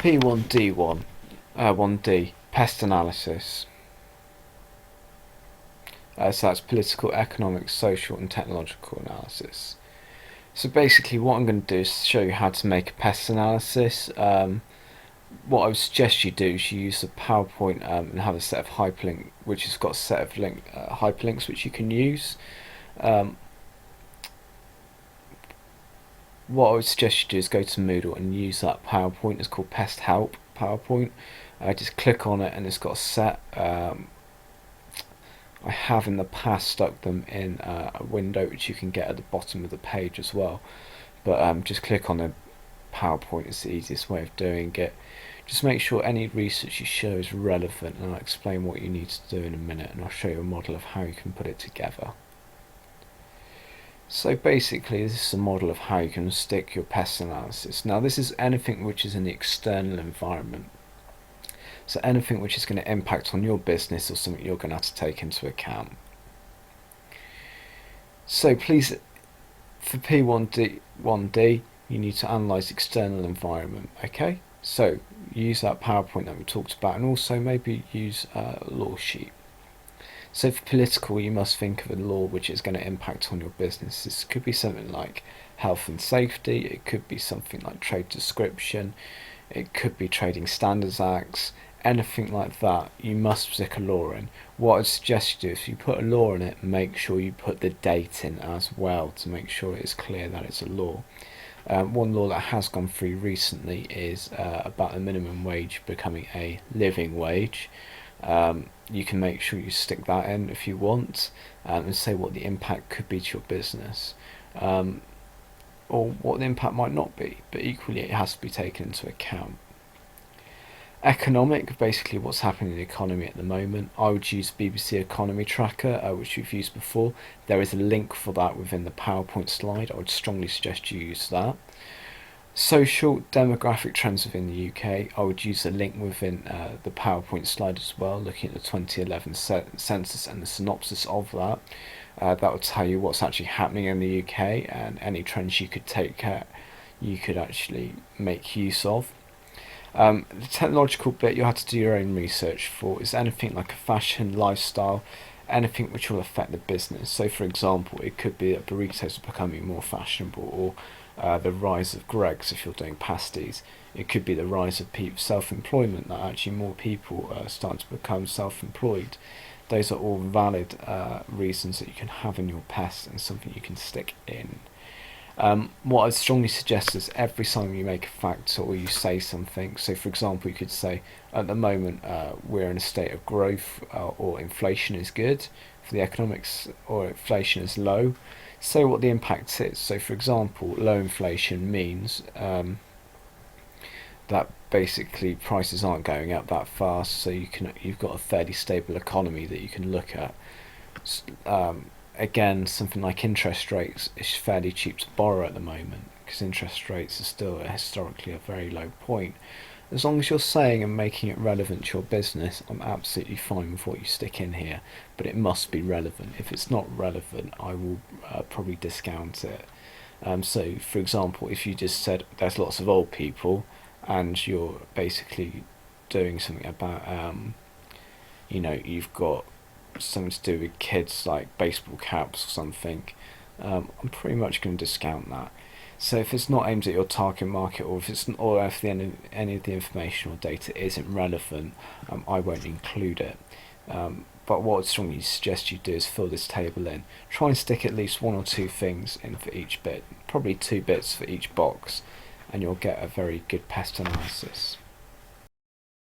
P1D1, 1D, PEST Analysis. So that's political, economic, social and technological analysis. So basically what I'm going to do is show you how to make a PEST analysis. What I would suggest you do is you use the PowerPoint and have a set of hyperlink, which has got a set of hyperlinks which you can use. What I would suggest you do is go to Moodle and use that PowerPoint. It's called PEST Help PowerPoint. Just click on it and it's got a set. I have in the past stuck them in a window which you can get at the bottom of the page as well. But just click on the PowerPoint is the easiest way of doing it. Just make sure any research you show is relevant, and I'll explain what you need to do in a minute, and I'll show you a model of how you can put it together. So basically this is a model of how you can stick your PEST analysis. Now this is anything which is in the external environment. So anything which is going to impact on your business or something you're going to have to take into account. So please, for P1D, you need to analyse external environment, okay? So use that PowerPoint that we talked about, and also maybe use a law sheet. So for political, you must think of a law which is going to impact on your business. This could be something like health and safety, it could be something like trade description, it could be Trading Standards Acts, anything like that. You must stick a law in. What I'd suggest you do is if you put a law in it, make sure you put the date in as well to make sure it is clear that it's a law. One law that has gone through recently is about the minimum wage becoming a living wage. You can make sure you stick that in if you want, and say what the impact could be to your business, or what the impact might not be, but equally it has to be taken into account. Economic, basically what's happening in the economy at the moment. I would use BBC Economy Tracker, which we've used before. There is a link for that within the PowerPoint slide. I would strongly suggest you use that. Social, demographic trends within the UK. I would use a link within the PowerPoint slide as well, looking at the 2011 census and the synopsis of that. That will tell you what's actually happening in the UK and any trends you could you could actually make use of. The technological bit you have to do your own research for is anything like a fashion, lifestyle, anything which will affect the business. So for example, it could be that burritos are becoming more fashionable, or the rise of Greggs if you're doing pasties. It could be the rise of self-employment, that actually more people are starting to become self-employed. Those are all valid reasons that you can have in your PEST and something you can stick in. What I strongly suggest is every time you make a fact or you say something, so for example you could say at the moment we're in a state of growth, or inflation is good for the economics, or inflation is low. Say what the impact is. So for example, low inflation means that basically prices aren't going up that fast, so you've got a fairly stable economy that you can look at. Again, something like interest rates, is fairly cheap to borrow at the moment because interest rates are still historically a very low point. As long as you're saying and making it relevant to your business, I'm absolutely fine with what you stick in here, but it must be relevant. If it's not relevant, I will probably discount it. So for example, if you just said there's lots of old people and you're basically doing something about you've got something to do with kids like baseball caps or something, I'm pretty much going to discount that. So if it's not aimed at your target market, or if any of the information or data isn't relevant, I won't include it. But what I'd strongly suggest you do is fill this table in. Try and stick at least one or two things in for each bit, probably 2 bits for each box, and you'll get a very good PEST analysis.